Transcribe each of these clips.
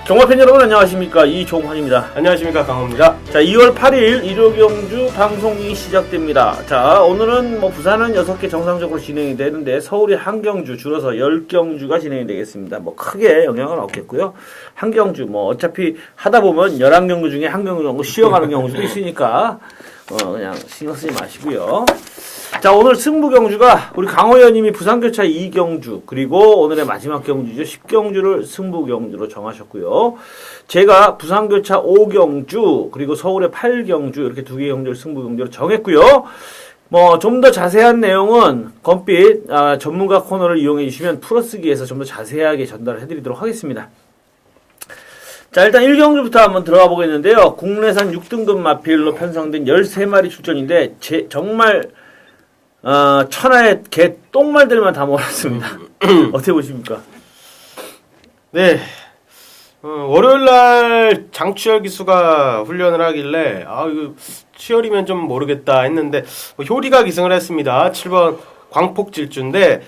종합팬 여러분 안녕하십니까, 이종환입니다. 안녕하십니까, 강호입니다. 자, 2월 8일 일요경주 방송이 시작됩니다. 자, 오늘은 부산은 6개 정상적으로 진행이 되는데 서울이 한 경주, 줄어서 10경주가 진행이 되겠습니다. 크게 영향은 없겠고요. 한 경주 어차피 하다 보면 11경주 중에 한 경주 정도 쉬어가는 경우도 있으니까 그냥 신경 쓰지 마시고요. 자, 오늘 승부 경주가 우리 강호 의원님이 부산교차 2경주, 그리고 오늘의 마지막 경주죠, 10경주를 승부 경주로 정하셨고요. 제가 부산교차 5경주, 그리고 서울의 8경주, 이렇게 두 개의 경주를 승부 경주로 정했고요. 좀 더 자세한 내용은 검빛 전문가 코너를 이용해 주시면 풀어쓰기에서 좀 더 자세하게 전달을 해드리도록 하겠습니다. 자, 일단 1경주부터 한번 들어가 보겠는데요. 국내산 6등급 마필로 편성된 13마리 출전인데 정말 천하의 개 똥말들만 다 몰았습니다. 어떻게 보십니까? 네. 월요일날 장추열 기수가 훈련을 하길래, 이거 추열이면 좀 모르겠다 했는데, 효리가 기승을 했습니다. 7번 광폭질주인데,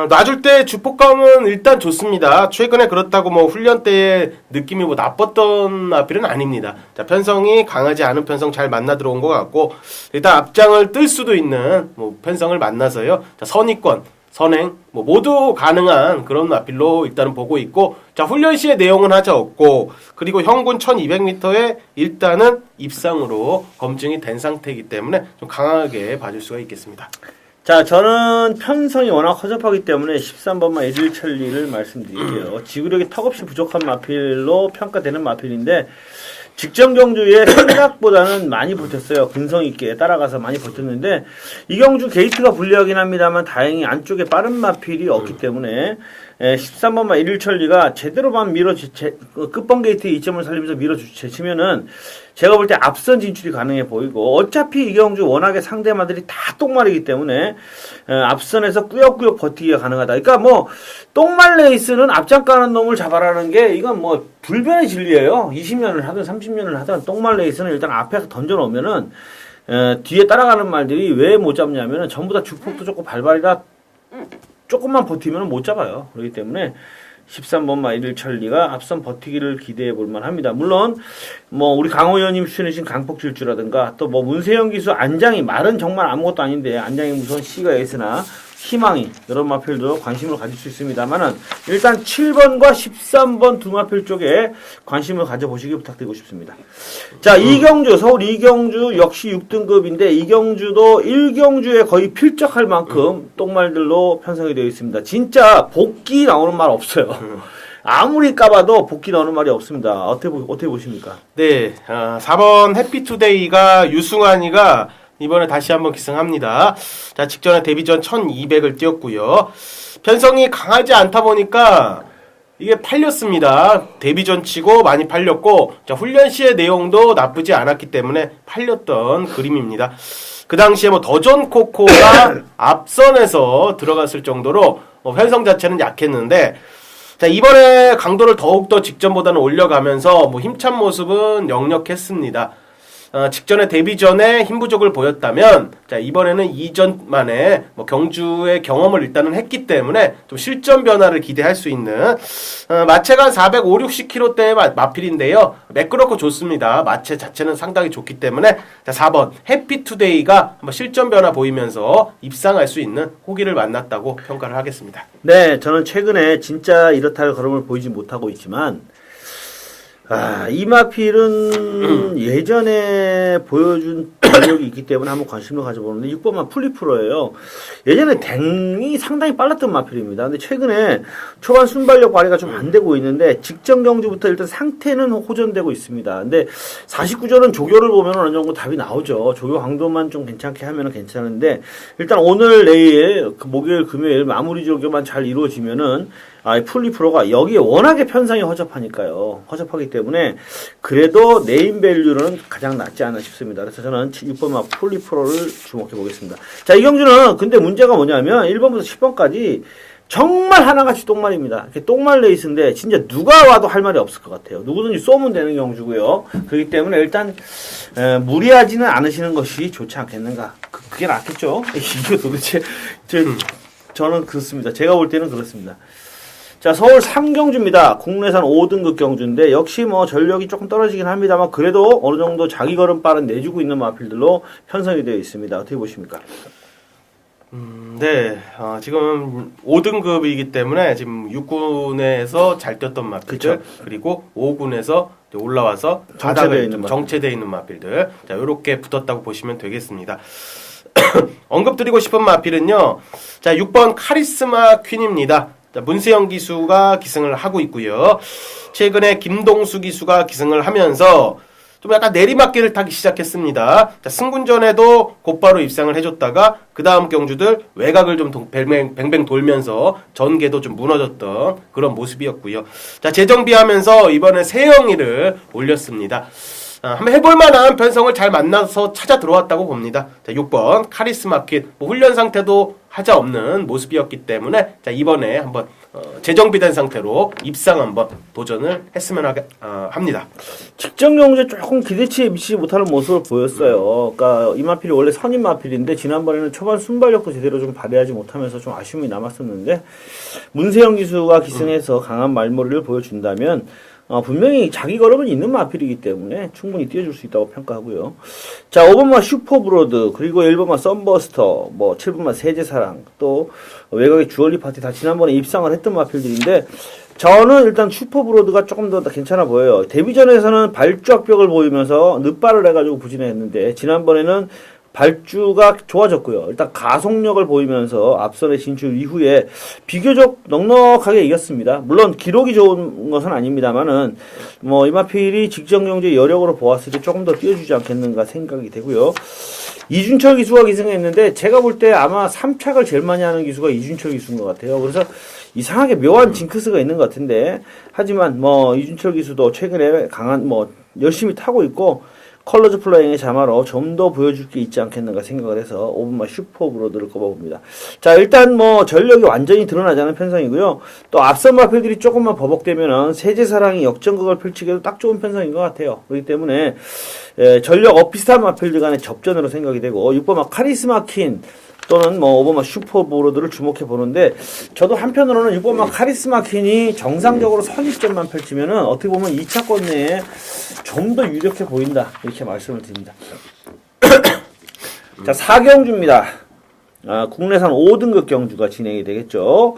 놔줄 때 주폭감은 일단 좋습니다. 최근에 그렇다고 훈련 때의 느낌이 나빴던 아필은 아닙니다. 자, 편성이 강하지 않은 편성 잘 만나 들어온 것 같고, 일단 앞장을 뜰 수도 있는 편성을 만나서요. 자, 선의권, 선행, 모두 가능한 그런 아필로 일단은 보고 있고, 자, 훈련 시의 내용은 하자 없고, 그리고 형군 1200m에 일단은 입상으로 검증이 된 상태이기 때문에 좀 강하게 봐줄 수가 있겠습니다. 자, 저는 편성이 워낙 허접하기 때문에 13번마 일일천리를 말씀드릴게요. 지구력이 턱없이 부족한 마필로 평가되는 마필인데, 직전 경주에 생각보다는 많이 버텼어요. 근성 있게 따라가서 많이 버텼는데, 이 경주 게이트가 불리하긴 합니다만 다행히 안쪽에 빠른 마필이 없기 때문에 13번마 일일천리가 제대로만 끝번 게이트에 이점을 살리면서 제치면은 제가 볼 때 앞선 진출이 가능해 보이고, 어차피 이 경주 워낙에 상대마들이 다 똥말이기 때문에 앞선에서 꾸역꾸역 버티기가 가능하다. 그러니까 똥말 레이스는 앞장 까는 놈을 잡아라는 게 이건 불변의 진리예요. 20년을 하든 30년을 하든 똥말 레이스는 일단 앞에서 던져놓으면은 뒤에 따라가는 말들이 왜 못 잡냐면은 전부 다 주폭도 좋고 발발이라 조금만 버티면 못 잡아요. 그렇기 때문에 13번마 일일천리가 앞선 버티기를 기대해 볼 만합니다. 물론 우리 강호 의원님 추천해주신 강폭질주라든가 또 문세영 기수 안장이, 말은 정말 아무것도 아닌데 안장이 무서운 C가 에이스나 희망이, 이런 마필도 관심을 가질 수 있습니다만은 일단 7번과 13번 두 마필 쪽에 관심을 가져보시기 부탁드리고 싶습니다. 자, 2경주, 서울 2경주 역시 6등급인데 2경주도 1경주에 거의 필적할 만큼 똥말들로 편성이 되어 있습니다. 진짜 복귀 나오는 말 없어요. 아무리 까봐도 복귀 나오는 말이 없습니다. 어떻게 보십니까? 네, 4번 해피투데이가 유승환이가 이번에 다시 한번 기승합니다. 자, 직전에 데뷔전 1200을 뛰었고요. 편성이 강하지 않다 보니까 이게 팔렸습니다. 데뷔전 치고 많이 팔렸고, 자, 훈련 시의 내용도 나쁘지 않았기 때문에 팔렸던 그림입니다. 그 당시에 더전 코코가 앞선에서 들어갔을 정도로 편성 자체는 약했는데, 자, 이번에 강도를 더욱더 직전보다는 올려가면서 힘찬 모습은 역력했습니다. 직전에 데뷔전에 힘 부족을 보였다면, 자, 이번에는 이전만에 경주의 경험을 일단은 했기 때문에 좀 실전 변화를 기대할 수 있는, 마체가 450, 60kg대의 마필인데요. 매끄럽고 좋습니다. 마체 자체는 상당히 좋기 때문에, 자, 4번 해피투데이가 한번 실전 변화 보이면서 입상할 수 있는 호기를 만났다고 평가를 하겠습니다. 네, 저는 최근에 진짜 이렇다 할 걸음을 보이지 못하고 있지만, 이 마필은 예전에 보여준 능력이 있기 때문에 한번 관심을 가져보는데, 6번만 풀리프로예요. 예전에 댕이 상당히 빨랐던 마필입니다. 근데 최근에 초반 순발력 발휘가 좀 안 되고 있는데, 직전 경주부터 일단 상태는 호전되고 있습니다. 근데 49전은 조교를 보면 어느 정도 답이 나오죠. 조교 강도만 좀 괜찮게 하면 괜찮은데, 일단 오늘 내일 목요일 금요일 마무리 조교만 잘 이루어지면은 풀리프로가 여기에 워낙에 편성이 허접하니까요. 허접하기 때문에 그래도 네임밸류는 가장 낫지 않나 싶습니다. 그래서 저는 6번마 풀리프로를 주목해 보겠습니다. 자, 이 경주는 근데 문제가 뭐냐면 1번부터 10번까지 정말 하나같이 똥말입니다. 똥말 레이스인데 진짜 누가 와도 할 말이 없을 것 같아요. 누구든지 쏘면 되는 경주고요. 그렇기 때문에 일단 무리하지는 않으시는 것이 좋지 않겠는가. 그게 낫겠죠. 이거 도대체 저는 그렇습니다. 제가 볼 때는 그렇습니다. 자, 서울 3경주입니다. 국내산 5등급 경주인데 역시 뭐 전력이 조금 떨어지긴 합니다만 그래도 어느 정도 자기 걸음발은 내주고 있는 마필들로 편성이 되어 있습니다. 어떻게 보십니까? 네, 지금 5등급이기 때문에 지금 6군에서 잘 뛰었던 마필들, 그쵸. 그리고 5군에서 올라와서 정체되어 있는 마필들, 자, 요렇게 붙었다고 보시면 되겠습니다. 언급드리고 싶은 마필은요, 자, 6번 카리스마 퀸입니다. 자, 문세영 기수가 기승을 하고 있고요. 최근에 김동수 기수가 기승을 하면서 좀 약간 내리막길을 타기 시작했습니다. 자, 승군전에도 곧바로 입상을 해줬다가 그 다음 경주들 외곽을 좀 뱅뱅 돌면서 전개도 좀 무너졌던 그런 모습이었고요. 자, 재정비하면서 이번에 세영이를 올렸습니다. 한번 해볼 만한 편성을 잘 만나서 찾아 들어왔다고 봅니다. 자, 6번 카리스마 퀸, 훈련 상태도 하자 없는 모습이었기 때문에 자, 이번에 한번 재정비된 상태로 입상 한번 도전을 했으면 합니다. 직전 경주에 조금 기대치에 미치지 못하는 모습을 보였어요. 그러니까 이 마필이 원래 선임 마필인데 지난번에는 초반 순발력도 제대로 좀 발휘하지 못하면서 좀 아쉬움이 남았었는데 문세영 기수가 기승해서 강한 말머리를 보여준다면 분명히 자기 걸음은 있는 마필이기 때문에 충분히 뛰어줄 수 있다고 평가하고요. 자, 5번마 슈퍼브로드, 그리고 1번마 썬버스터, 7번마 세제사랑, 또 외곽의 주얼리 파티 다 지난번에 입상을 했던 마필들인데 저는 일단 슈퍼브로드가 조금 더 괜찮아 보여요. 데뷔전에서는 발주 악벽을 보이면서 늦발을 해가지고 부진했는데 지난번에는 발주가 좋아졌고요. 일단 가속력을 보이면서 앞선에 진출 이후에 비교적 넉넉하게 이겼습니다. 물론 기록이 좋은 것은 아닙니다만은 이마필이 직전 경주의 여력으로 보았을 때 조금 더 뛰어주지 않겠는가 생각이 되고요. 이준철 기수가 기승했는데 제가 볼 때 아마 3착을 제일 많이 하는 기수가 이준철 기수인 것 같아요. 그래서 이상하게 묘한 징크스가 있는 것 같은데 하지만 이준철 기수도 최근에 강한 열심히 타고 있고 컬러즈 플라잉의 자마로 좀 더 보여줄 게 있지 않겠는가 생각을 해서 5번마 슈퍼브로드를 꼽아봅니다. 자, 일단 전력이 완전히 드러나지 않은 편성이고요. 또 앞선 마필들이 조금만 버벅대면은 세제사랑이 역전극을 펼치기에도 딱 좋은 편성인 것 같아요. 그렇기 때문에 전력 비슷한 마필들 간의 접전으로 생각이 되고 6번마 카리스마 퀸 또는 5번마 슈퍼브로드를 주목해 보는데 저도 한편으로는 6번마 카리스마 퀸이 정상적으로 선입전만 펼치면은 어떻게 보면 2차권 내에 좀 더 유력해 보인다 이렇게 말씀을 드립니다. 자, 4경주입니다. 국내산 5등급 경주가 진행이 되겠죠.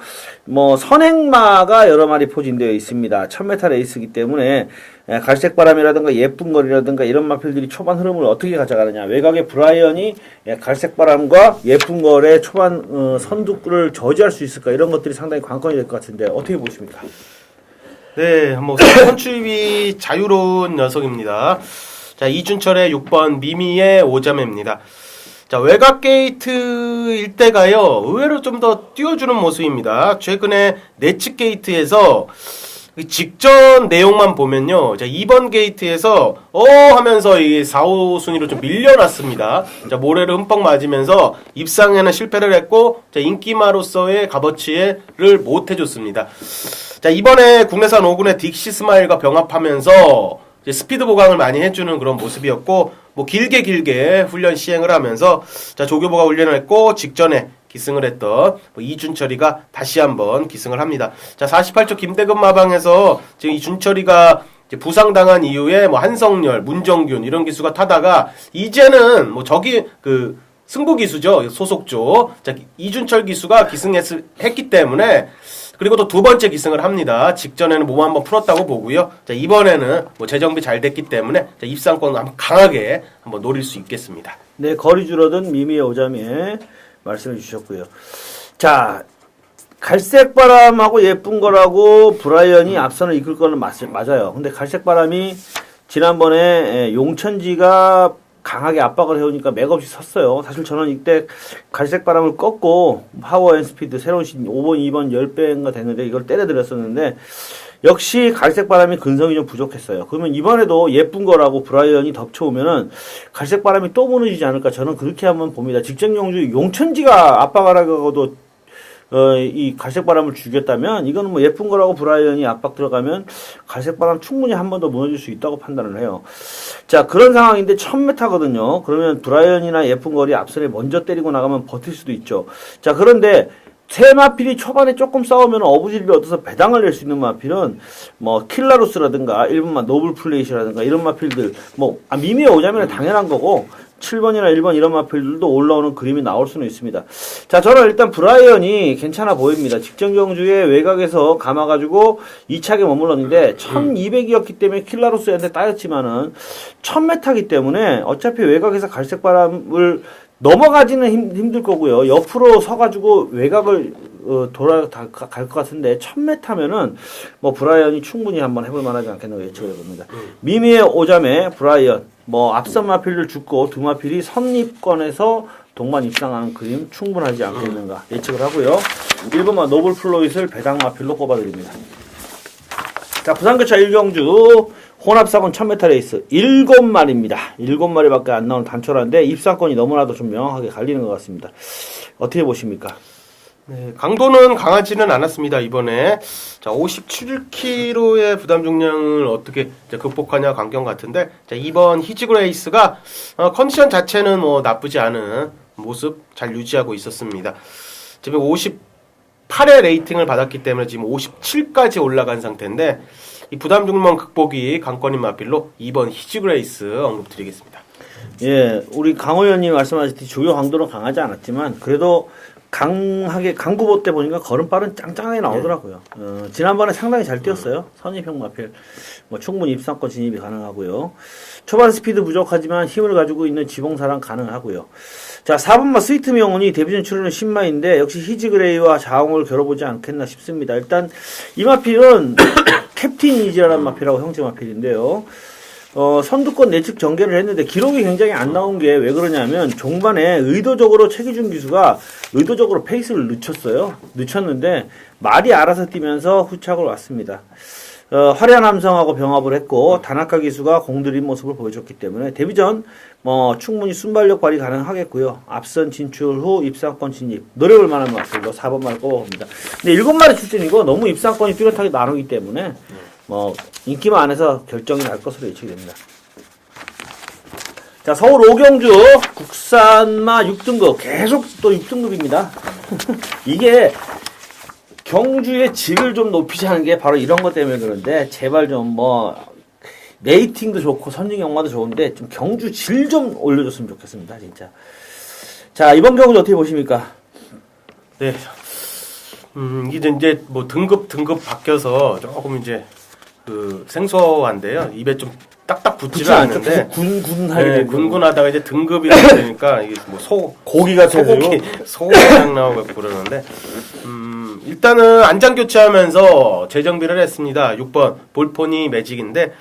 선행마가 여러 마리 포진되어 있습니다. 1000m 레이스이기 때문에 갈색바람이라든가 예쁜거리라든가 이런 마필들이 초반 흐름을 어떻게 가져가느냐. 외곽의 브라이언이 갈색바람과 예쁜거리의 초반 선두를 저지할 수 있을까. 이런 것들이 상당히 관건이 될 것 같은데 어떻게 보십니까? 네, 선출입이 자유로운 녀석입니다. 자, 이준철의 6번 미미의 5자매입니다. 자, 외곽 게이트 일대가요, 의외로 좀 더 띄워주는 모습입니다. 최근에 내측 게이트에서 직전 내용만 보면요, 자, 2번 게이트에서 하면서 이 4, 5순위로 좀 밀려났습니다. 자, 모래를 흠뻑 맞으면서 입상에는 실패를 했고, 자, 인기마로서의 값어치를 못 해줬습니다. 자, 이번에 국내산 5군의 딕시 스마일과 병합하면서 이제 스피드 보강을 많이 해주는 그런 모습이었고, 길게 훈련 시행을 하면서, 자, 조교보가 훈련을 했고, 직전에 기승을 했던 이준철이가 다시 한번 기승을 합니다. 자, 48초 김대근 마방에서 지금 이준철이가 이제 부상당한 이후에 한성열, 문정균 이런 기수가 타다가 이제는 저기 승부 기수죠. 소속조. 자, 이준철 기수가 기승했기 때문에 그리고 또 두 번째 기승을 합니다. 직전에는 몸 한번 풀었다고 보고요. 자, 이번에는 재정비 잘 됐기 때문에 자, 입상권 한번 강하게 한번 노릴 수 있겠습니다. 네, 거리 줄어든 미미의 오자미에 말씀해 주셨고요. 자, 갈색바람하고 예쁜거라고 브라이언이 앞선을 이끌 거는 맞아요. 근데 갈색바람이 지난번에 용천지가 강하게 압박을 해오니까 맥없이 섰어요. 사실 저는 이때 갈색바람을 꺾고 파워 앤 스피드 새로운 5번, 2번 10배인가 됐는데 이걸 때려드렸었는데 역시 갈색바람이 근성이 좀 부족했어요. 그러면 이번에도 예쁜 거라고 브라이언이 덮쳐오면은 갈색바람이 또 무너지지 않을까 저는 그렇게 한번 봅니다. 직전 경주 용천지가 압박을 하고도 이 갈색바람을 죽였다면 이거는 예쁜 거라고 브라이언이 압박 들어가면 갈색바람 충분히 한 번 더 무너질 수 있다고 판단을 해요. 자, 그런 상황인데 1000m거든요. 그러면 브라이언이나 예쁜 거리 앞선에 먼저 때리고 나가면 버틸 수도 있죠. 자, 그런데 새 마필이 초반에 조금 싸우면 어부지리를 얻어서 배당을 낼 수 있는 마필은 뭐 킬라루스라든가 1번만 노블 플레이시라든가 이런 마필들 미미에 오자면 당연한 거고 7번이나 1번 이런 마필들도 올라오는 그림이 나올 수는 있습니다. 자, 저는 일단 브라이언이 괜찮아 보입니다. 직전 경주에 외곽에서 감아가지고 2차게 머물렀는데 1200이었기 때문에 킬라루스한테 따였지만은 1000m이기 때문에 어차피 외곽에서 갈색바람을 넘어가지는 힘들 거고요. 옆으로 서가지고 외곽을 갈 것 같은데 1000m면은 뭐 브라이언이 충분히 한번 해볼 만하지 않겠나 예측을 해봅니다. 미미의 오잠에 브라이언 앞선 마필을 죽고 두 마필이 선입권에서 동반 입상하는 그림 충분하지 않겠는가 예측을 하고요. 1번만 노블 플로잇을 배당 마필로 꼽아드립니다. 자, 부산교차 1경주 혼합사건 1000m 레이스 7마리입니다. 7마리밖에 안 나오는 단촐한데 입상권이 너무나도 좀 명확하게 갈리는 것 같습니다. 어떻게 보십니까? 네, 강도는 강하지는 않았습니다, 이번에. 자, 57kg의 부담 중량을 어떻게 극복하냐 관경 같은데, 자, 이번 히지그레이스가, 컨디션 자체는 나쁘지 않은 모습 잘 유지하고 있었습니다. 지금 58의 레이팅을 받았기 때문에 지금 57까지 올라간 상태인데, 이 부담 중량 극복이 관건인 마필로 이번 히지그레이스 언급드리겠습니다. 예, 우리 강 의원님 말씀하셨듯이 주요 강도는 강하지 않았지만, 그래도 강구보 때 보니까 걸음발은 짱짱하게 나오더라고요. 지난번에 상당히 잘 뛰었어요. 선입형 마필. 충분히 입상권 진입이 가능하고요. 초반 스피드 부족하지만 힘을 가지고 있는 지봉사랑 가능하고요. 자, 4번마 스위트 명운이 데뷔전 출연은 신마인데 역시 히지그레이와 자웅을 겨뤄보지 않겠나 싶습니다. 일단 이 마필은 캡틴 이지라는 마필하고 형제 마필인데요. 선두권 내측 전개를 했는데 기록이 굉장히 안 나온 게 왜 그러냐면 종반에 의도적으로 최기준 기수가 의도적으로 페이스를 늦췄는데 말이 알아서 뛰면서 후착을 왔습니다. 화려한 함성하고 병합을 했고 다나카 기수가 공들인 모습을 보여줬기 때문에 데뷔전 충분히 순발력 발휘 가능하겠고요. 앞선 진출 후 입상권 진입 노려볼 만한 마필로 4번마를 꼽아봅니다. 근데 7마리 출전이고 너무 입상권이 뚜렷하게 나누기 때문에 인기만 안에서 결정이 날 것으로 예측이 됩니다. 자, 서울 5경주 국산마 6등급 계속 또 6등급입니다. 이게 경주의 질을 좀 높이자는 게 바로 이런 것 때문에 그런데 제발 좀 레이팅도 좋고 선진 경마도 좋은데 좀 경주 질 좀 올려줬으면 좋겠습니다, 진짜. 자, 이번 경주 어떻게 보십니까? 네. 이제 등급 바뀌어서 조금 이제 생소한데요. 입에 좀 딱딱 붙지는 않는데 군군하다가 이제 등급이 되니까 이게 고기가 소고기랑 나오고 그러는데 일단은 안장 교체하면서 재정비를 했습니다. 6번 볼포니 매직인데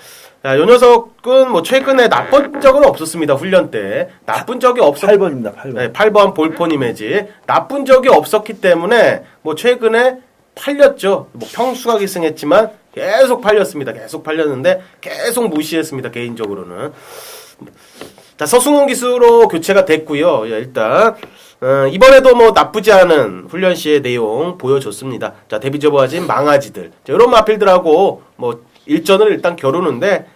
요 녀석은 최근에 나쁜 적은 없었습니다. 훈련 때 나쁜 적이 8번입니다. 8번. 네, 8번 볼포니 매직 나쁜 적이 없었기 때문에 최근에 팔렸죠. 평수가 기승했지만 계속 팔렸습니다. 계속 팔렸는데 계속 무시했습니다. 개인적으로는. 자, 서승훈 기수로 교체가 됐고요. 일단 이번에도 나쁘지 않은 훈련 시의 내용 보여줬습니다. 자, 데뷔저버진 망아지들. 자, 이런 마필들하고 일전을 일단 겨루는데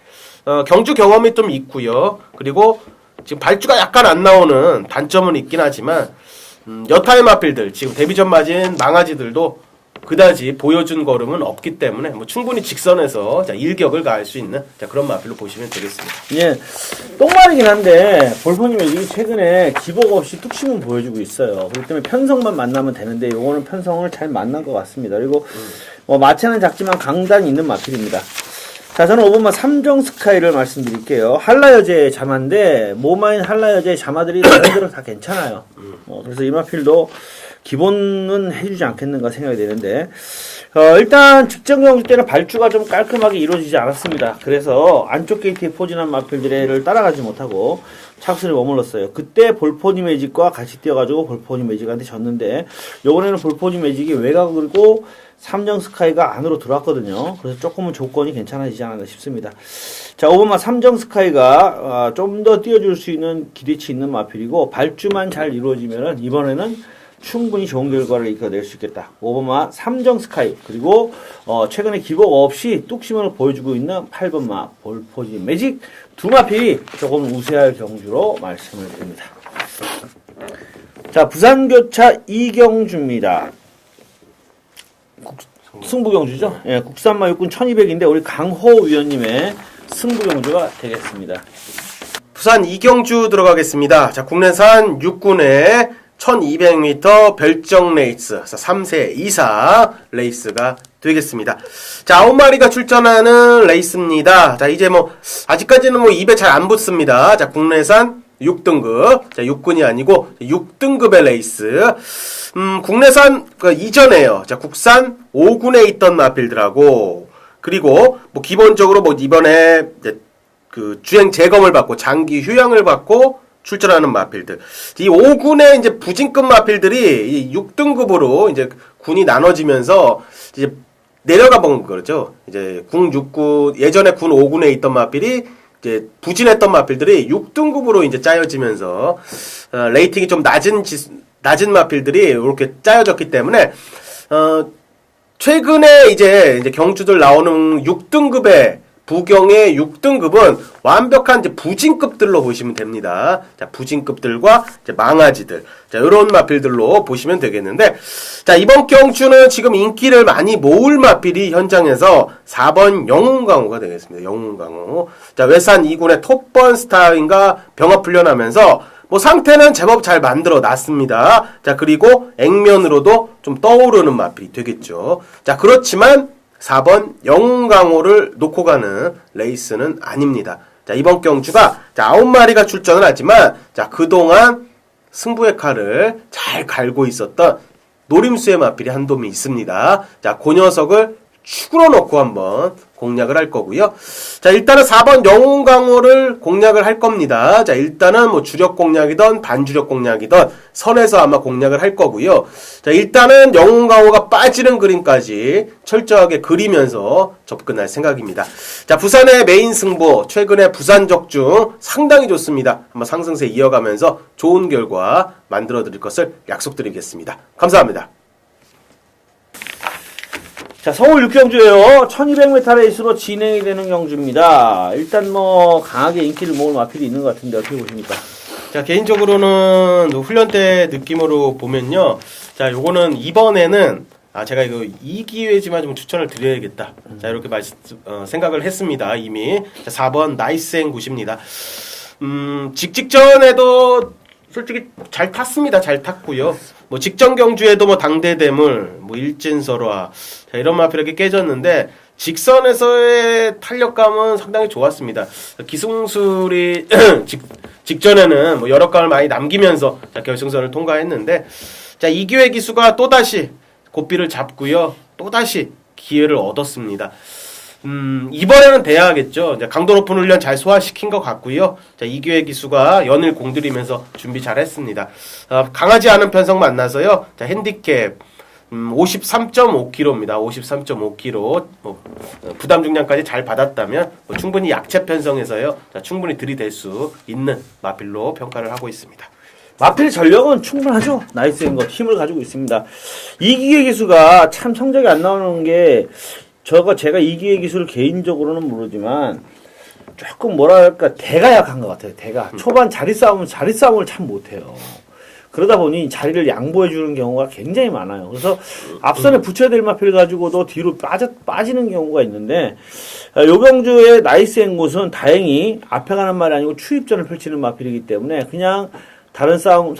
경주 경험이 좀 있고요. 그리고 지금 발주가 약간 안 나오는 단점은 있긴 하지만 여타의 마필들 지금 데뷔전 맞은 망아지들도 그다지 보여준 걸음은 없기 때문에 충분히 직선에서 일격을 가할 수 있는 그런 마필로 보시면 되겠습니다. 예, 똥말이긴 한데 볼포님이 최근에 기복 없이 뚝심은 보여주고 있어요. 그렇기 때문에 편성만 만나면 되는데 요거는 편성을 잘 만난 것 같습니다. 그리고 마체는 작지만 강단이 있는 마필입니다. 자, 저는 5번마 삼정 스카이를 말씀드릴게요. 한라여제의 자마인데 모마인 한라여제의 자마들이 다른대로 다 괜찮아요. 그래서 이 마필도 기본은 해주지 않겠는가 생각이 되는데 일단 직전 경주 때는 발주가 좀 깔끔하게 이루어지지 않았습니다. 그래서 안쪽 게이트에 포진한 마필들을 따라가지 못하고 착순에 머물렀어요. 그때 볼포니 매직과 같이 뛰어가지고 볼포니 매직한테 졌는데 이번에는 볼포니 매직이 외곽으로 삼정 스카이가 안으로 들어왔거든요. 그래서 조금은 조건이 괜찮아지지 않았나 싶습니다. 자, 5번마 삼정 스카이가 좀 더 뛰어줄 수 있는 기대치 있는 마필이고 발주만 잘 이루어지면은 이번에는 충분히 좋은 결과를 이끌어낼 수 있겠다. 5번마 삼정 스카이 그리고 최근에 기복 없이 뚝심을 보여주고 있는 8번마 볼포지 매직 두 마필이 조금 우세할 경주로 말씀을 드립니다. 자, 부산교차 2경주입니다. 승부경주죠. 예, 국산마 육군 1200인데 우리 강호 위원님의 승부경주가 되겠습니다. 부산 이경주 들어가겠습니다. 자, 국내산 육군의 1200m 별정 레이스 3세 이상 레이스가 되겠습니다. 자, 9마리가 출전하는 레이스입니다. 자, 이제 아직까지는 입에 잘 안 붙습니다. 자, 국내산 6등급. 자, 육군이 아니고 6등급의 레이스. 국내산 이전에요. 자, 국산 5군에 있던 마필들하고, 그리고 기본적으로 이번에 주행 재검을 받고 장기 휴양을 받고 출전하는 마필들. 이 5군의 이제 부진급 마필들이 6등급으로 이제 군이 나눠지면서 이제 내려가 본 거죠. 이제 군 6군, 예전에 군 5군에 있던 마필이 이제 부진했던 마필들이 6등급으로 이제 짜여지면서 레이팅이 좀 낮은 마필들이 이렇게 짜여졌기 때문에 최근에 이제 경주들 나오는 6등급의 부경의 6등급은 완벽한 이제 부진급들로 보시면 됩니다. 자, 부진급들과 이제 망아지들. 자, 요런 마필들로 보시면 되겠는데, 자, 이번 경주는 지금 인기를 많이 모을 마필이 현장에서 4번 영웅강호가 되겠습니다. 영웅강호. 자, 외산 2군의 톱번 스타인가 병합 훈련하면서 상태는 제법 잘 만들어 놨습니다. 자, 그리고 액면으로도 좀 떠오르는 마필이 되겠죠. 자, 그렇지만 4번 영웅강호를 놓고 가는 레이스는 아닙니다. 자, 이번 경주가 9마리가 출전을 하지만 자, 그동안 승부의 칼을 잘 갈고 있었던 노림수의 마필이 한 놈이 있습니다. 자, 그 녀석을 축으로 놓고 한번 공략을 할 거고요. 자, 일단은 4번 영웅강호를 공략을 할 겁니다. 자, 일단은 주력 공략이든 반주력 공략이든 선에서 아마 공략을 할 거고요. 자, 일단은 영웅강호가 빠지는 그림까지 철저하게 그리면서 접근할 생각입니다. 자, 부산의 메인 승부, 최근에 부산 적중 상당히 좋습니다. 한번 상승세 이어가면서 좋은 결과 만들어 드릴 것을 약속드리겠습니다. 감사합니다. 자, 서울 6경주예요. 1200m 레이스로 진행이 되는 경주입니다. 일단 강하게 인기를 모을 마필이 있는 것 같은데 어떻게 보십니까? 자, 개인적으로는 훈련 때 느낌으로 보면요. 자, 요거는 이번에는 제가 이거 이 기회지만 좀 추천을 드려야겠다. 자, 이렇게 생각을 했습니다. 이미. 자, 4번 나이스앤 굿입니다. 직전에도 솔직히 잘 탔습니다. 잘 탔고요. 직전 경주에도 당대대물, 일진설화, 자, 이런 마필에게 깨졌는데, 직선에서의 탄력감은 상당히 좋았습니다. 기승술이 직전에는 여러 감을 많이 남기면서 결승선을 통과했는데, 자, 이기회 기수가 또다시 고삐를 잡고요. 또다시 기회를 얻었습니다. 이번에는 돼야겠죠. 강도 높은 훈련 잘 소화시킨 것 같고요. 자, 이기회 기수가 연을 공들이면서 준비 잘 했습니다. 강하지 않은 편성 만나서요. 자, 핸디캡 53.5kg입니다. 53.5kg. 부담 중량까지 잘 받았다면 충분히 약체 편성에서요. 자, 충분히 들이댈 수 있는 마필로 평가를 하고 있습니다. 마필 전력은 충분하죠. 나이스인 것 힘을 가지고 있습니다. 이기회 기수가 참 성적이 안 나오는 게 제가 이기회 기수를 개인적으로는 모르지만 조금 대가 약한 것 같아요. 대가 초반 자리 싸움을 참 못해요. 그러다 보니 자리를 양보해 주는 경우가 굉장히 많아요. 그래서 앞선에 붙여야 될 마필 가지고도 뒤로 빠지는 경우가 있는데 요 경주의 나이스앤 곳은 다행히 앞에 가는 말이 아니고 추입전을 펼치는 마필이기 때문에 그냥 다른 싸움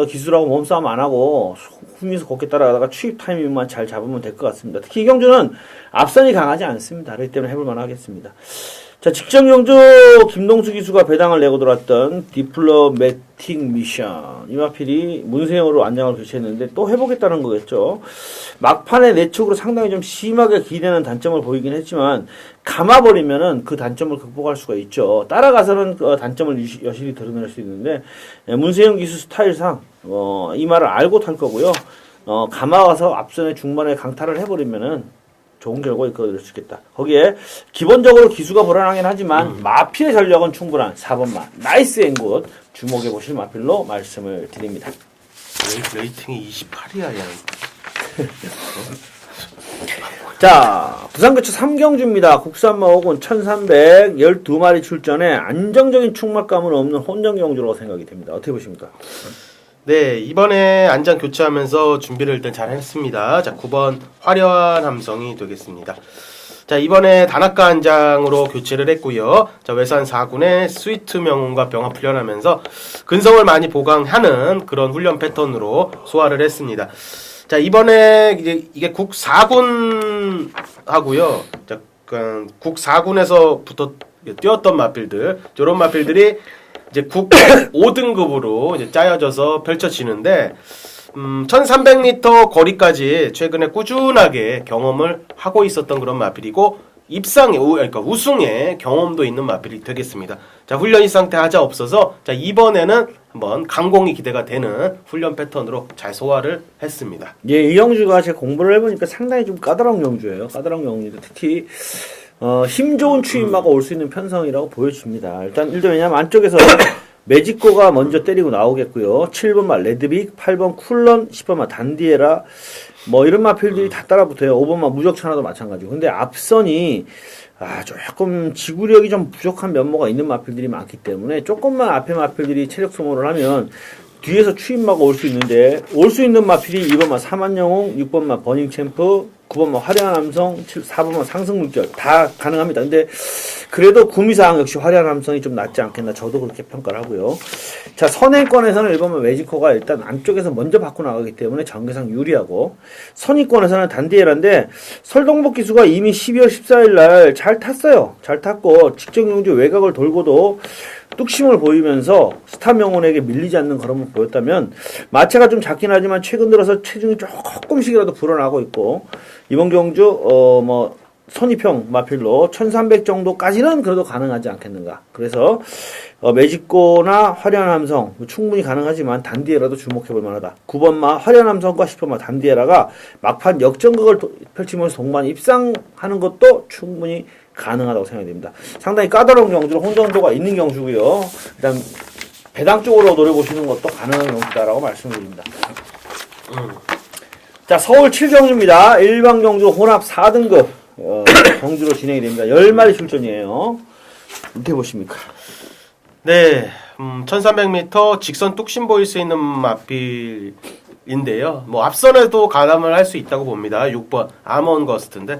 기술하고 몸싸움 안 하고 후미에서 곱게 따라가다가 추입 타이밍만 잘 잡으면 될 것 같습니다. 특히 이 경주는 앞선이 강하지 않습니다. 그렇기 때문에 해볼 만하겠습니다. 자, 직전 경주 김동수 기수가 배당을 내고 들어왔던 디플로매틱 미션 이 마필이 문세영으로 안장을 교체했는데 또 해보겠다는 거겠죠. 막판에 내축으로 상당히 좀 심하게 기대는 단점을 보이긴 했지만 감아버리면은 그 단점을 극복할 수가 있죠. 따라가서는 그 단점을 여실히 드러낼 수 있는데 문세영 기수 스타일상 이 말을 알고 탈 거고요. 감아와서 앞선에 중반에 강타를 해버리면은 좋은 결과가 이끌어낼 수 있겠다. 거기에 기본적으로 기수가 불안하긴 하지만 마필의 전력은 충분한 4번마 나이스 앤굿 주목해 보실 마필로 말씀을 드립니다. 레이팅이 28이야. 야. 자, 부산교체 3경주입니다. 국산마 혹은 1312마리 출전에 안정적인 충막감은 없는 혼전 경주라고 생각이 됩니다. 어떻게 보십니까? 네, 이번에 안장 교체하면서 준비를 일단 잘 했습니다. 자, 9번 화려한 함성이 되겠습니다. 자, 이번에 단학가 안장으로 교체를 했고요. 자, 외산 4군의 스위트 명운과 병합 훈련하면서 근성을 많이 보강하는 그런 훈련 패턴으로 소화를 했습니다. 자, 이번에 이게 국 4군 하고요. 자, 국 4군에서부터 뛰었던 마필들, 이런 마필들이 이제 국 5등급으로 이제 짜여져서 펼쳐지는데, 1300m 거리까지 최근에 꾸준하게 경험을 하고 있었던 그런 마필이고, 그러니까 우승의 경험도 있는 마필이 되겠습니다. 자, 훈련이 상태 하자 없어서, 자, 이번에는 한번 강공이 기대가 되는 훈련 패턴으로 잘 소화를 했습니다. 예, 이 경주가 제가 공부를 해보니까 상당히 좀 까다로운 경주예요. 까다로운 경주인데 특히 힘 좋은 추임마가 올 수 있는 편성이라고 보여집니다. 일단 왜냐면 안쪽에서 매직고가 먼저 때리고 나오겠고요. 7번 마 레드빅, 8번 쿨런, 10번 마 단디에라 뭐 이런 마필들이 다 따라붙어요. 5번 마 무적천하도 마찬가지고. 근데 앞선이 조금 지구력이 좀 부족한 면모가 있는 마필들이 많기 때문에 조금만 앞에 마필들이 체력 소모를 하면 뒤에서 추임마가 올 수 있는데 올 수 있는 마필이 2번 마 사만영웅, 6번 마 버닝 챔프, 9번 마 화려한 함성, 4번 마 상승 물결 다 가능합니다. 근데 그래도 구미사항 역시 화려한 함성이 좀 낫지 않겠나 저도 그렇게 평가를 하고요. 자, 선행권에서는 1번 마 매지코가 일단 안쪽에서 먼저 받고 나가기 때문에 전개상 유리하고, 선의권에서는 단디에라인데 설동복 기수가 이미 12월 14일 날 잘 탔어요. 잘 탔고 직전경주 외곽을 돌고도 뚝심을 보이면서 스타 명운에게 밀리지 않는 걸음을 보였다면, 마체가 좀 작긴 하지만 최근 들어서 체중이 조금씩이라도 불어나고 있고, 이번 경주 선입형 마필로 1300 정도까지는 그래도 가능하지 않겠는가. 그래서 매직고나 화려한 함성 충분히 가능하지만 단디에라도 주목해볼 만하다. 9번 마 화려한 함성과 10번 마 단디에라가 막판 역전극을 펼치면서 동반 입상하는 것도 충분히 가능하다고 생각이 됩니다. 상당히 까다로운 경주로 혼전도가 있는 경주고요. 일단 배당 쪽으로 노려보시는 것도 가능한 경주다라고 말씀드립니다. 자, 서울 7경주입니다. 일반 경주 혼합 4등급 경주로 진행이 됩니다. 10마리 출전이에요. 어떻게 보십니까? 네, 1300m 직선 뚝심 보일 수 있는 마필인데요. 뭐 앞선에도 가담을 할 수 있다고 봅니다. 6번 아몬거스트인데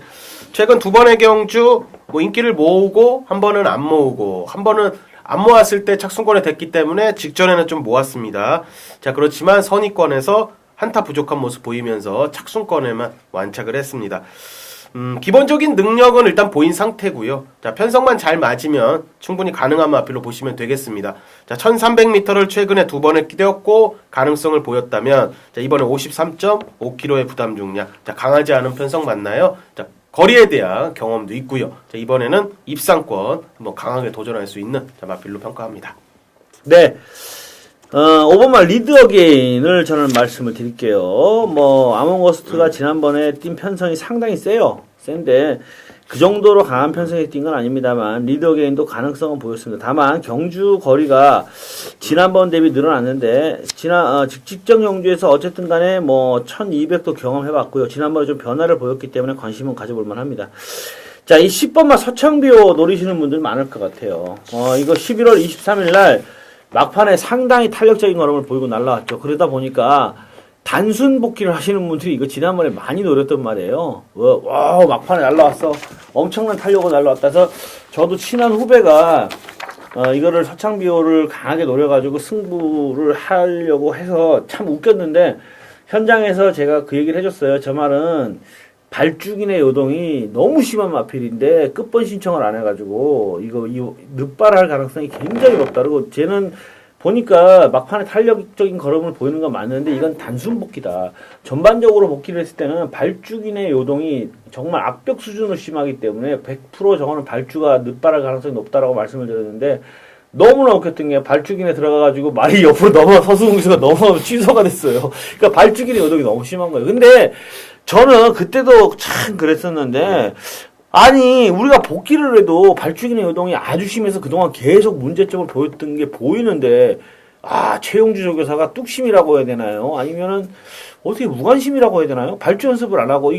최근 두 번의 경주 뭐 인기를 모으고 한 번은 안 모으고, 한 번은 안 모았을 때 착순권에 됐기 때문에 직전에는 좀 모았습니다. 자, 그렇지만 선의권에서 한타 부족한 모습 보이면서 착순권에만 완착을 했습니다. 기본적인 능력은 일단 보인 상태고요. 자, 편성만 잘 맞으면 충분히 가능한 마필로 보시면 되겠습니다. 자, 1300m를 최근에 두 번에 뛰었고 가능성을 보였다면, 자, 이번에 53.5kg의 부담 중량. 자, 강하지 않은 편성 맞나요? 자, 거리에 대한 경험도 있고요. 자, 이번에는 입상권 한번 강하게 도전할 수 있는 마필로 평가합니다. 네. 5번마 리드 어게인을 저는 말씀을 드릴게요. 아몽거스트가 지난번에 뛴 편성이 상당히 센데, 그 정도로 강한 편성에 뛴 건 아닙니다만, 리드 어게인도 가능성은 보였습니다. 다만, 경주 거리가 지난번 대비 늘어났는데, 직전 경주에서 어쨌든 간에 1200도 경험해봤고요. 지난번에 좀 변화를 보였기 때문에 관심은 가져볼만 합니다. 자, 이 10번마 서창비호 노리시는 분들 많을 것 같아요. 이거 11월 23일 날, 막판에 상당히 탄력적인 걸음을 보이고 날라왔죠. 그러다 보니까 단순 복귀를 하시는 분들이 이거 지난번에 많이 노렸단 말이에요. 와, 막판에 날라왔어. 엄청난 탄력으로 날라왔다 해서 저도 친한 후배가 이거를 서창비호를 강하게 노려가지고 승부를 하려고 해서 참 웃겼는데, 현장에서 제가 그 얘기를 해줬어요. 저 말은 발죽인의 요동이 너무 심한 마필인데 끝번 신청을 안 해가지고 이 늑발할 가능성이 굉장히 높다. 그리고 쟤는 보니까 막판에 탄력적인 걸음을 보이는 건 맞는데 이건 단순 복귀다. 전반적으로 복귀를 했을 때는 발죽인의 요동이 정말 압벽 수준으로 심하기 때문에 100% 저거는 발주가 늑발할 가능성이 높다라고 말씀을 드렸는데, 너무나 웃겼던 게 발죽인에 들어가가지고 말이 옆으로 서수공수가 넘어 취소가 됐어요. 그러니까 발죽인의 요동이 너무 심한 거예요. 근데 저는 그때도 참 그랬었는데, 아니 우리가 복귀를 해도 발죽인의 요동이 아주 심해서 그동안 계속 문제점을 보였던 게 보이는데, 최용주 조교사가 뚝심이라고 해야 되나요? 아니면은 어떻게 무관심이라고 해야 되나요? 발주 연습을 안 하고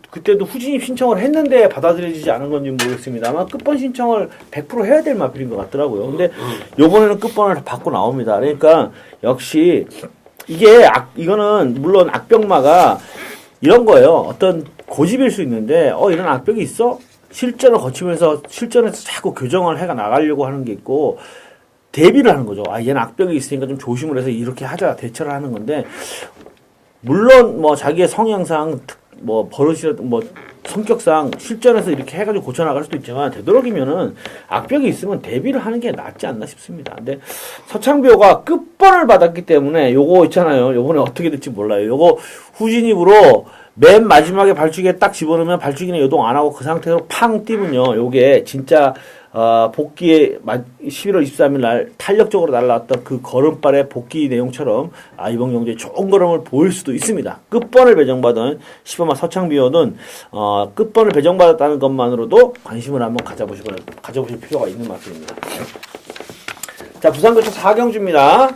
그때도 후진입 신청을 했는데 받아들여지지 않은 건지 모르겠습니다만 끝번 신청을 100% 해야 될 마필인 것 같더라고요. 근데 요번에는 끝번을 받고 나옵니다. 그러니까 역시 이게 이거는 물론 악병마가 이런 거예요. 어떤 고집일 수 있는데 이런 악병이 있어? 실전을 거치면서 실전에서 자꾸 교정을 해가 나가려고 하는 게 있고 대비를 하는 거죠. 얘는 악병이 있으니까 좀 조심을 해서 이렇게 하자 대처를 하는 건데 물론 뭐 자기의 성향상 뭐 버릇이라든 뭐 성격상 실전에서 이렇게 해가지고 고쳐나갈 수도 있지만 되도록이면은 악병이 있으면 대비를 하는 게 낫지 않나 싶습니다. 근데 서창비호가 끝번을 받았기 때문에 요거 있잖아요. 요번에 어떻게 될지 몰라요. 요거 후진입으로 맨 마지막에 발주기에 딱 집어넣으면 발주기는 요동 안 하고 그 상태로 팡 뛰면요. 요게 진짜 복귀에 11월 23일 날 탄력적으로 날라왔던 그 걸음발의 복귀 내용처럼 이번 경주에 좋은 걸음을 보일 수도 있습니다. 끝번을 배정받은 시범마 서창비호는 끝번을 배정받았다는 것만으로도 관심을 한번 가져보실 필요가 있는 마필입니다. 자, 부산교차 4경주입니다.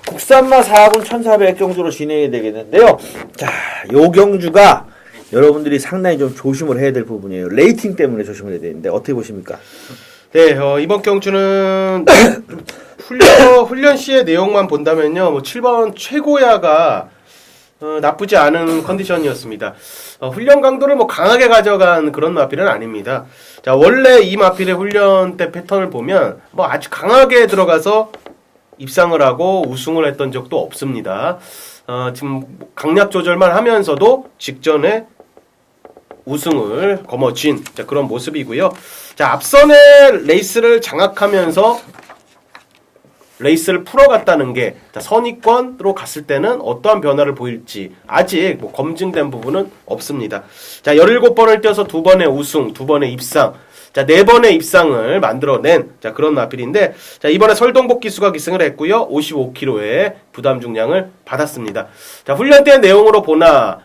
국산마 4군 1400경주로 진행이 되겠는데요. 자, 요 경주가 여러분들이 상당히 좀 조심을 해야 될 부분이에요. 레이팅 때문에 조심을 해야 되는데 어떻게 보십니까? 네, 이번 경주는 훈련 시의 내용만 본다면요, 뭐 7번 최고야가 나쁘지 않은 컨디션이었습니다. 훈련 강도를 뭐 강하게 가져간 그런 마필은 아닙니다. 자, 원래 이 마필의 훈련 때 패턴을 보면 뭐 아주 강하게 들어가서 입상을 하고 우승을 했던 적도 없습니다. 지금 강약 조절만 하면서도 직전에 우승을 거머쥔 그런 모습이고요. 자, 앞선의 레이스를 장악하면서 레이스를 풀어갔다는 게 선입권으로 갔을 때는 어떠한 변화를 보일지 아직 뭐 검증된 부분은 없습니다. 자, 17번을 뛰어서 2번의 우승, 2번의 입상, 자, 4번의 입상을 만들어낸 그런 마필인데, 자, 이번에 설동복 기수가 기승을 했고요. 55kg의 부담 중량을 받았습니다. 자, 훈련 때 내용으로 보나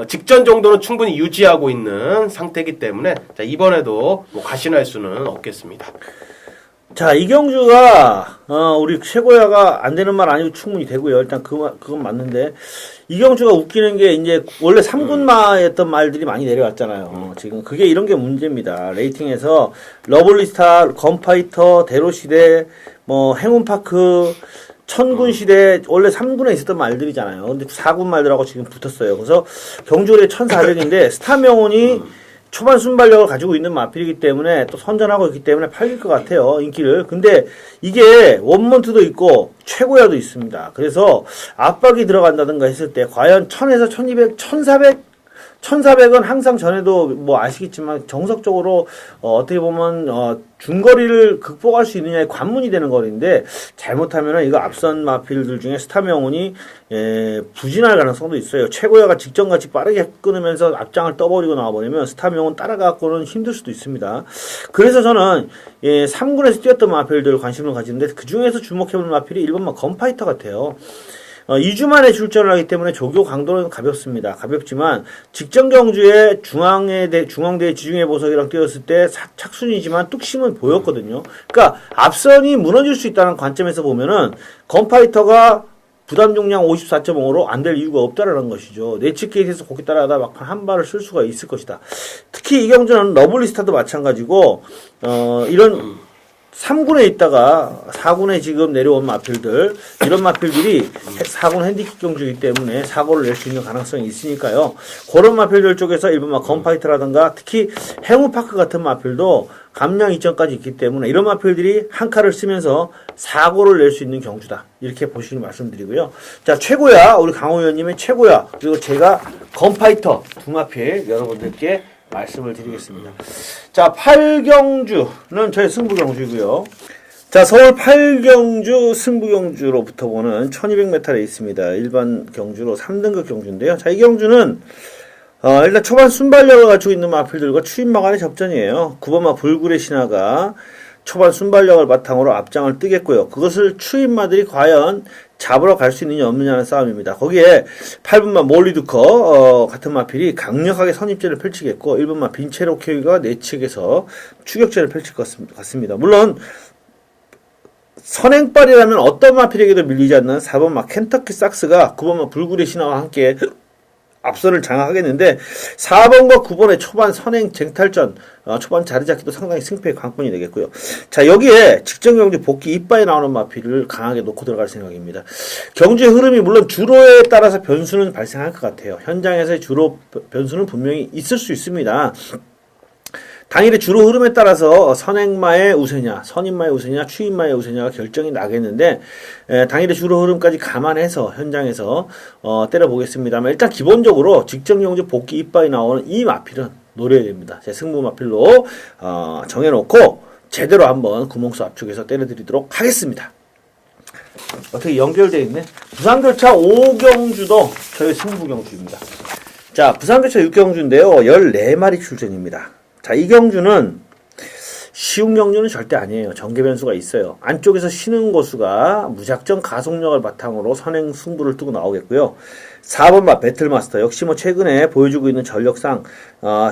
직전 정도는 충분히 유지하고 있는 상태이기 때문에 자, 이번에도 뭐 가신할 수는 없겠습니다. 자, 이경주가 우리 최고야가 안 되는 말 아니고 충분히 되고요. 일단 그건 맞는데 이경주가 웃기는 게 이제 원래 3군마였던 말들이 많이 내려왔잖아요. 지금 그게 이런 게 문제입니다. 레이팅에서 러블리스타, 건파이터, 대로시대, 뭐 행운파크, 천군시대 원래 3군에 있었던 말들이잖아요. 근데 4군 말들하고 지금 붙었어요. 그래서 경주거래 1400인데 스타명운이 초반 순발력을 가지고 있는 마필이기 때문에 또 선전하고 있기 때문에 팔릴 것 같아요. 인기를. 근데 이게 원먼트도 있고 최고야도 있습니다. 그래서 압박이 들어간다든가 했을 때 과연 1000에서 1200, 1400은 항상 전에도 뭐 아시겠지만 정석적으로 어떻게 보면 중거리를 극복할 수 있느냐의 관문이 되는 거리인데 잘못하면은 이거 앞선 마필들 중에 스타명운이 부진할 가능성도 있어요. 최고야가 직전같이 빠르게 끊으면서 앞장을 떠버리고 나와버리면 스타명운 따라가고는 힘들 수도 있습니다. 그래서 저는 3군에서 뛰었던 마필들 관심을 가지는데 그 중에서 주목해볼 마필이 1번마 건파이터 같아요. 2주 만에 출전을 하기 때문에 조교 강도는 가볍습니다. 가볍지만 직전 경주에 중앙대 지중해 보석이랑 뛰었을 때 착순이지만 뚝심은 보였거든요. 그러니까 앞선이 무너질 수 있다는 관점에서 보면은 건파이터가 부담 중량 54.5로 안 될 이유가 없다라는 것이죠. 내치 게이트에서 거기 따라가다 막 한 발을 쓸 수가 있을 것이다. 특히 이 경주는 러블리스타도 마찬가지고 이런 3군에 있다가 4군에 지금 내려온 마필들, 이런 마필들이 4군 핸디캡 경주이기 때문에 사고를 낼 수 있는 가능성이 있으니까요. 그런 마필들 쪽에서 일본 건파이터라든가 특히 행운파크 같은 마필도 감량 이전까지 있기 때문에 이런 마필들이 한 칼을 쓰면서 사고를 낼 수 있는 경주다. 이렇게 보시길 말씀드리고요. 자, 최고야, 우리 강호 의원님의 최고야, 그리고 제가 건파이터 두 마필 여러분들께 말씀을 드리겠습니다. 자, 8경주는 저희 승부경주이고요. 자, 서울 8경주 승부경주로부터 보는 1200m 레이스입니다. 일반 경주로 3등급 경주인데요. 자, 이 경주는 일단 초반 순발력을 갖추고 있는 마필들과 추임마 간의 접전이에요. 9번마 불굴의 신화가 초반 순발력을 바탕으로 앞장을 뜨겠고요. 그것을 추임마들이 과연 잡으러 갈 수 있느냐 없느냐는 싸움입니다. 거기에 8번마 몰리두커 같은 마필이 강력하게 선입제를 펼치겠고 1번마 빈체로케이가 내측에서 추격제를 펼칠 것 같습니다. 물론 선행발이라면 어떤 마필에게도 밀리지 않는 4번마 켄터키 삭스가 9번마 불굴의 신화와 함께 앞선을 장악하겠는데 4번과 9번의 초반 선행 쟁탈전 초반 자리 잡기도 상당히 승패의 관건이 되겠고요. 자, 여기에 직전 경주 복귀 이빠에 나오는 마필을 강하게 놓고 들어갈 생각입니다. 경주의 흐름이 물론 주로에 따라서 변수는 발생할 것 같아요. 현장에서의 주로 변수는 분명히 있을 수 있습니다. 당일의 주로 흐름에 따라서 선행마의 우세냐, 선임마의 우세냐, 추임마의 우세냐가 결정이 나겠는데 당일의 주로 흐름까지 감안해서 현장에서 때려보겠습니다만 일단 기본적으로 직전 경주 복귀 이빠에 나오는 이 마필은 노려야 됩니다. 제 승부 마필로 정해놓고 제대로 한번 구멍수 압축해서 때려드리도록 하겠습니다. 어떻게 연결되어 있네? 부산교차 5경주도 저희 승부 경주입니다. 자, 부산교차 6경주인데요. 14마리 출전입니다. 자, 이 경주는 쉬운 경주는 절대 아니에요. 전개 변수가 있어요. 안쪽에서 쉬는 고수가 무작정 가속력을 바탕으로 선행 승부를 두고 나오겠고요. 4번 마 배틀마스터 역시 뭐 최근에 보여주고 있는 전력상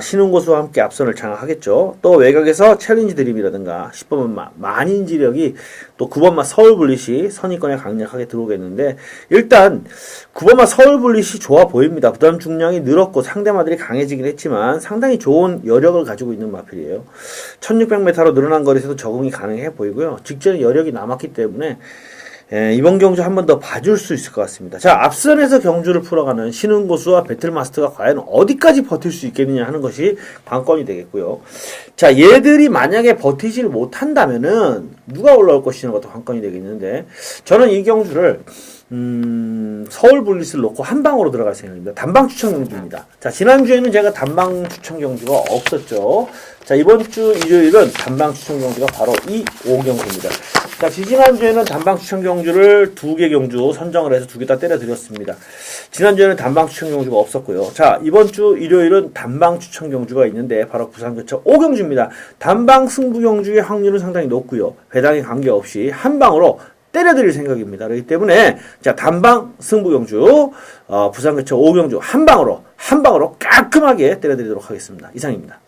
신흥 고수와 함께 앞선을 장악하겠죠. 또 외곽에서 챌린지 드림이라든가 10번 마 만인지력이 또 9번 마 서울블릿이 선의권에 강력하게 들어오겠는데 일단 9번 마 서울블릿이 좋아 보입니다. 부담 중량이 늘었고 상대마들이 강해지긴 했지만 상당히 좋은 여력을 가지고 있는 마필이에요. 1600m로 늘어난 거리에서도 적응이 가능해 보이고요. 직전에 여력이 남았기 때문에 이번 경주 한 번 더 봐줄 수 있을 것 같습니다. 자, 앞선에서 경주를 풀어가는 신흥고수와 배틀마스터가 과연 어디까지 버틸 수 있겠느냐 하는 것이 관건이 되겠고요. 자, 얘들이 만약에 버티질 못한다면은 누가 올라올 것이냐는 것도 관건이 되겠는데 저는 이 경주를 서울 블리스를 놓고 한 방으로 들어갈 생각입니다. 단방 추천 경주입니다. 자, 지난주에는 제가 단방 추천 경주가 없었죠. 자, 이번 주 일요일은 단방 추천 경주가 바로 이 5경주입니다. 자, 지난주에는 단방 추천 경주를 2개 경주 선정을 해서 2개 다 때려드렸습니다. 지난주에는 단방 추천 경주가 없었고요. 자, 이번 주 일요일은 단방 추천 경주가 있는데 바로 부산교차 5경주입니다. 단방 승부 경주의 확률은 상당히 높고요. 배당에 관계없이 한 방으로 때려드릴 생각입니다. 그렇기 때문에 자, 단방 승부 경주 부산교차 5경주 한 방으로 깔끔하게 때려드리도록 하겠습니다. 이상입니다.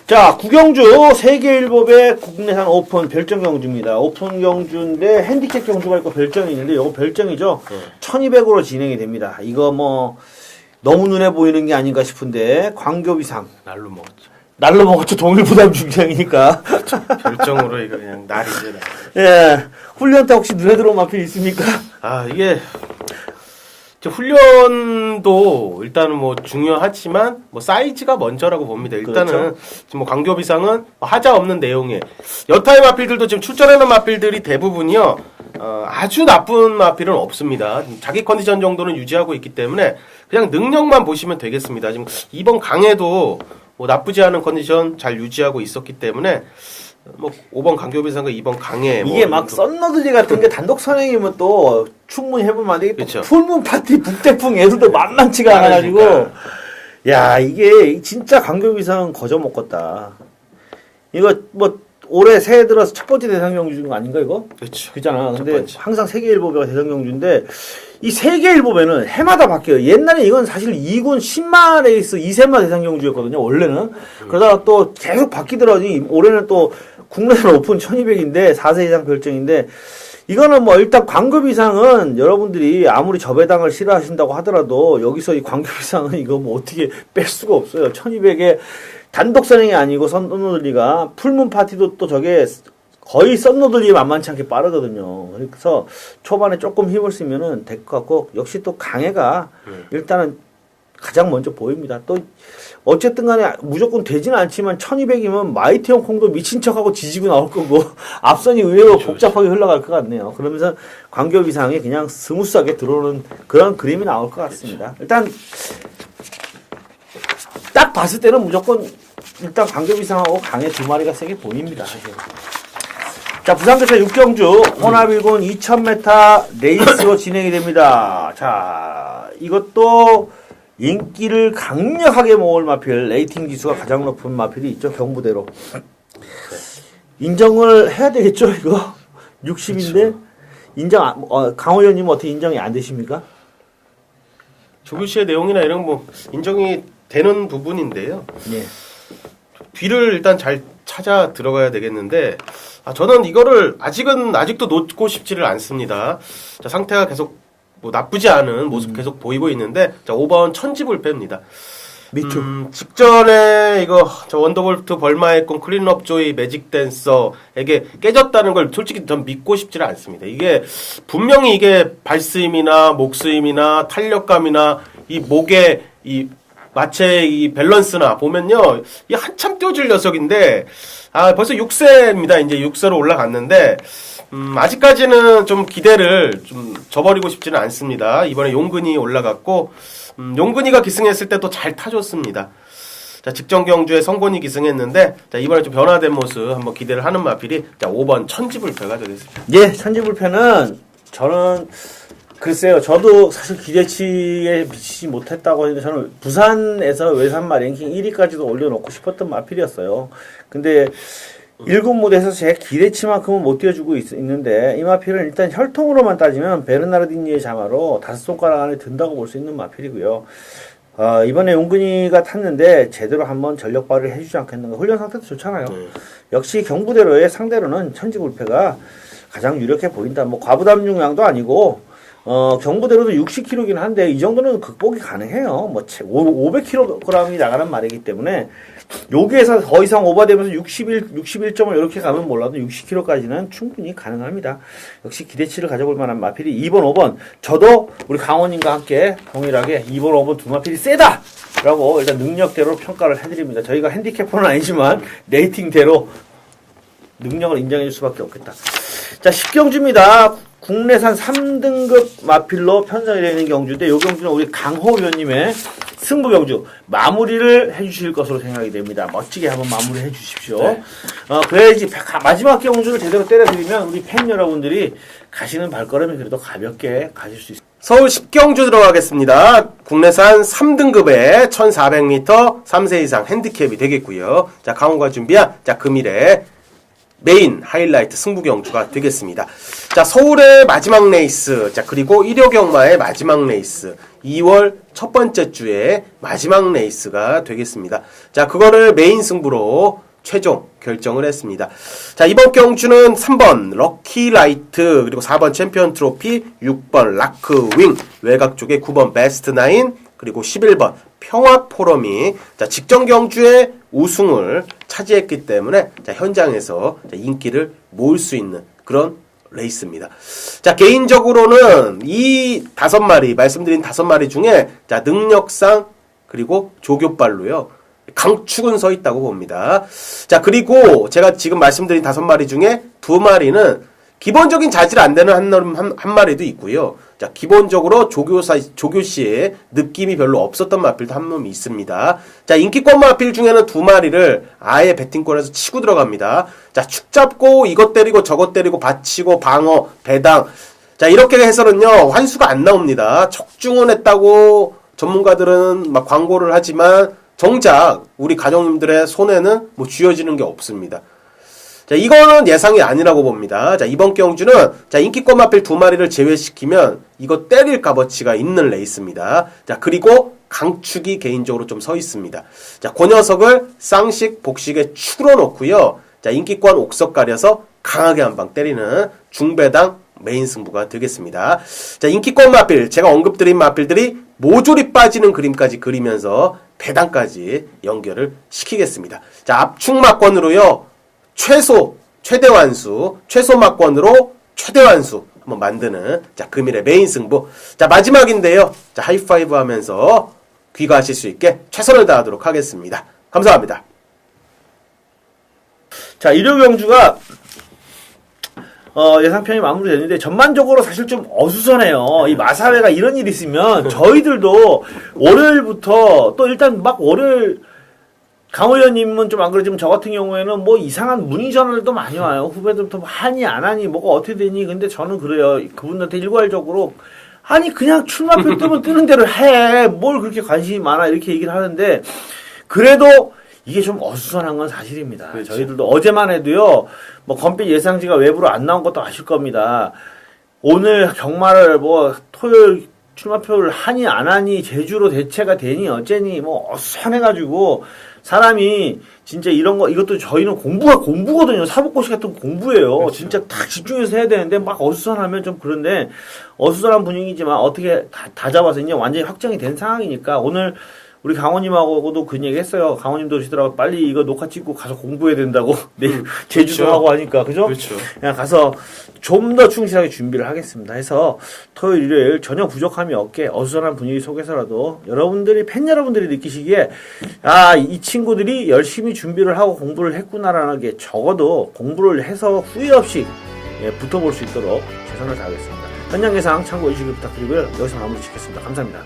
자, 구경주 세계일법의 국내산 오픈 별정 경주입니다. 오픈 경주인데 핸디캡 경주가 있고 별정이 있는데 이거 별정이죠. 1200으로 진행이 됩니다. 이거 뭐 너무 눈에 보이는 게 아닌가 싶은데 광교비상 날로 먹었죠. 동일 부담 중량이니까. 별정으로 이거 그냥 날이죠. 예, 훈련 때 혹시 눈에 들어온 마필 있습니까? 아, 이게 훈련도 일단은 뭐 중요하지만 뭐 사이즈가 먼저라고 봅니다. 일단은 그렇죠? 지금 뭐 광교비상은 하자 없는 내용에 여타의 마필들도 지금 출전하는 마필들이 대부분이요 아주 나쁜 마필은 없습니다. 자기 컨디션 정도는 유지하고 있기 때문에 그냥 능력만 보시면 되겠습니다. 지금 이번 강에도 뭐 나쁘지 않은 컨디션 잘 유지하고 있었기 때문에 뭐 5번 강교비상과 2번 강해 이게 막 썬너드리 같은 게 단독 선행이면 또 충분히 해보면 되게 그렇죠. 풀문 파티 북대풍 애들도 만만치가 않아가지고 야, 이게 진짜 강교비상은 거저 먹겠다. 이거 뭐 올해 새해 들어서 첫 번째 대상 경주 중 아닌가 이거? 그렇죠. 그잖아. 근데 항상 세계일보배가 대상 경주인데 이 세계일보배는 해마다 바뀌어요. 옛날에 이건 사실 2군 10마 레이스 2세마 대상 경주였거든요. 원래는. 그러다가 또 계속 바뀌더라니. 올해는 또 국내산 오픈 1200인데 4세 이상 별정인데 이거는 뭐 일단 광급이상은 여러분들이 아무리 저배당을 싫어하신다고 하더라도 여기서 이 광급이상은 이거 뭐 어떻게 뺄 수가 없어요. 1200에 단독 선행이 아니고 썬노들리가 풀문 파티도 또 저게 거의 썬노들리 만만치 않게 빠르거든요. 그래서 초반에 조금 힘을 쓰면은 될 것 같고 역시 또 강해가 일단은 가장 먼저 보입니다. 또 어쨌든 간에 무조건 되지는 않지만 1200이면 마이티 홍콩도 미친 척하고 지지고 나올 거고 앞선이 의외로 복잡하게 흘러갈 것 같네요. 그러면서 광교 이상이 그냥 스무스하게 들어오는 그런 그림이 나올 것 같습니다. 일단 딱 봤을 때는 무조건 일단 광교 이상하고 강의 두 마리가 세게 보입니다. 사실. 자, 부산교차 6경주 혼합일군 2000m 레이스로 진행이 됩니다. 자, 이것도 인기를 강력하게 모을 마필, 레이팅 지수가 가장 높은 마필이 있죠. 경부대로. 인정을 해야 되겠죠, 이거? 60인데? 그렇죠. 인정, 강호 의원님은 어떻게 인정이 안 되십니까? 조규 씨의 내용이나 이런 뭐 인정이 되는 부분인데요. 예. 뒤를 일단 잘 찾아 들어가야 되겠는데, 저는 이거를 아직도 놓고 싶지를 않습니다. 자, 상태가 계속 뭐 나쁘지 않은 모습 계속 보이고 있는데 자 5번 천지불패입니다. 미투. 직전에 이거 저 원더볼트 벌마의 꿈 클린업 조이 매직 댄서에게 깨졌다는 걸 솔직히 전 믿고 싶지는 않습니다. 이게 분명히 이게 발스힘이나 목스힘이나 탄력감이나 이 목의 이 마체 이 밸런스나 보면요 이 한참 뛰어줄 녀석인데 아 벌써 6세입니다. 이제 6세로 올라갔는데 아직까지는 좀 기대를 좀 저버리고 싶지는 않습니다. 이번에 용근이 올라갔고 용근이가 기승했을 때 또 잘 타줬습니다. 자, 직전 경주에 성곤이 기승했는데 자, 이번에 좀 변화된 모습 한번 기대를 하는 마필이 자, 5번 천지불패가 되겠습니다. 예, 천지불패는 저는 글쎄요, 저도 사실 기대치에 미치지 못했다고 했는데 저는 부산에서 외산마 랭킹 1위까지도 올려놓고 싶었던 마필이었어요. 근데 1군 무대에서 제 기대치만큼은 못 띄워주고 있는데 이 마필은 일단 혈통으로만 따지면 베르나르디니의 자마로 5손가락 안에 든다고 볼 수 있는 마필이고요. 이번에 용근이가 탔는데 제대로 한번 전력 발휘를 해주지 않겠는가. 훈련 상태도 좋잖아요. 역시 경부대로의 상대로는 천지불패가 가장 유력해 보인다. 뭐 과부담 중량도 아니고 경부대로도 60kg긴 한데 이 정도는 극복이 가능해요. 뭐 500kg이 나가는 말이기 때문에 여기에서 더 이상 오버되면서 61점을 이렇게 가면 몰라도 60kg까지는 충분히 가능합니다. 역시 기대치를 가져볼 만한 마필이 2번, 5번. 저도 우리 강원님과 함께 동일하게 2번, 5번 두 마필이 세다! 라고 일단 능력대로 평가를 해드립니다. 저희가 핸디캐퍼는 아니지만 레이팅대로 능력을 인정해 줄 수밖에 없겠다. 자, 10경주입니다. 국내산 3등급 마필로 편성이 되는 경주인데 이 경주는 우리 강호 위원님의 승부 경주 마무리를 해주실 것으로 생각이 됩니다. 멋지게 한번 마무리해 주십시오. 네. 그래야지 마지막 경주를 제대로 때려드리면 우리 팬 여러분들이 가시는 발걸음이 그래도 가볍게 가실 수 있습니다. 서울 10경주 들어가겠습니다. 국내산 3등급의 1400m 3세 이상 핸디캡이 되겠고요. 자, 강호가 준비한 자 금일의 메인 하이라이트 승부 경주가 되겠습니다. 자, 서울의 마지막 레이스, 자, 그리고 1호 경마의 마지막 레이스, 2월 첫 번째 주에 마지막 레이스가 되겠습니다. 자, 그거를 메인 승부로 최종 결정을 했습니다. 자, 이번 경주는 3번 럭키라이트, 그리고 4번 챔피언 트로피, 6번 라크윙, 외곽 쪽에 9번 베스트 나인, 그리고 11번 평화포럼이 자, 직전 경주에 우승을 차지했기 때문에 자, 현장에서 자, 인기를 모을 수 있는 그런 레이스입니다. 자, 개인적으로는 이 5마리, 말씀드린 5마리 중에 자, 능력상 그리고 조교빨로요. 강축은 서 있다고 봅니다. 자, 그리고 제가 지금 말씀드린 5마리 중에 2마리는 기본적인 자질 안 되는 한 마리도 있고요. 자, 기본적으로 조교씨의 느낌이 별로 없었던 마필도 한 놈이 있습니다. 자, 인기권 마필 중에는 2마리를 아예 배팅권에서 치고 들어갑니다. 자, 축 잡고 이것 때리고 저것 때리고 받치고 방어, 배당. 자, 이렇게 해서는요, 환수가 안 나옵니다. 척중원했다고 전문가들은 막 광고를 하지만 정작 우리 가족님들의 손에는 뭐 쥐어지는 게 없습니다. 자, 이거는 예상이 아니라고 봅니다. 자, 이번 경주는 자, 인기권 마필 2마리를 제외시키면 이거 때릴 값어치가 있는 레이스입니다. 자, 그리고 강축이 개인적으로 좀 서 있습니다. 자, 그 녀석을 쌍식, 복식에 축으로 놓고요. 자, 인기권 옥석 가려서 강하게 한 방 때리는 중배당 메인 승부가 되겠습니다. 자, 인기권 마필, 제가 언급드린 마필들이 모조리 빠지는 그림까지 그리면서 배당까지 연결을 시키겠습니다. 자, 압축 막권으로요. 최대 완수, 최소 막권으로 최대 완수 한번 만드는 자, 금일의 메인 승부. 자, 마지막인데요. 자, 하이파이브 하면서 귀가하실 수 있게 최선을 다하도록 하겠습니다. 감사합니다. 자, 일요 경주가 예상편이 마무리됐는데 전반적으로 사실 좀 어수선해요. 이 마사회가 이런 일이 있으면 저희들도 월요일부터 또 일단 막 월요일 강 의원님은 좀 안 그러지만 저 같은 경우에는 뭐 이상한 문의 전화들도 많이 와요. 후배들부터 뭐 하니 안 하니 뭐가 어떻게 되니. 근데 저는 그래요. 그분들한테 일괄적으로 아니 그냥 출마표 뜨면 뜨는 대로 해. 뭘 그렇게 관심이 많아 이렇게 얘기를 하는데 그래도 이게 좀 어수선한 건 사실입니다. 그렇죠. 저희들도 어제만 해도요. 뭐 건빛 예상지가 외부로 안 나온 것도 아실 겁니다. 오늘 경마를 뭐 토요일 출마표를 하니 안 하니 제주로 대체가 되니 어쩌니 뭐 어수선해가지고 사람이 진짜 이런 거 이것도 저희는 공부거든요. 사법고시 같은 거 공부예요. 그렇죠. 진짜 딱 집중해서 해야 되는데 막 어수선하면 좀 그런데 어수선한 분위기지만 어떻게 다 잡아서 이제 완전히 확정이 된 상황이니까 오늘 우리 강원님하고도 그 얘기 했어요. 강원님도 오시더라고 빨리 이거 녹화 찍고 가서 공부해야 된다고 내일 제주도 그렇죠. 하고 하니까 그죠? 그렇죠. 그냥 가서 좀 더 충실하게 준비를 하겠습니다. 해서 토요일 일요일 전혀 부족함이 없게 어수선한 분위기 속에서라도 팬 여러분들이 느끼시기에 이 친구들이 열심히 준비를 하고 공부를 했구나라는 게 적어도 공부를 해서 후회 없이 붙어볼 수 있도록 최선을 다하겠습니다. 현장 예상 참고해 주시길 부탁드리고요. 여기서 마무리 짓겠습니다. 감사합니다.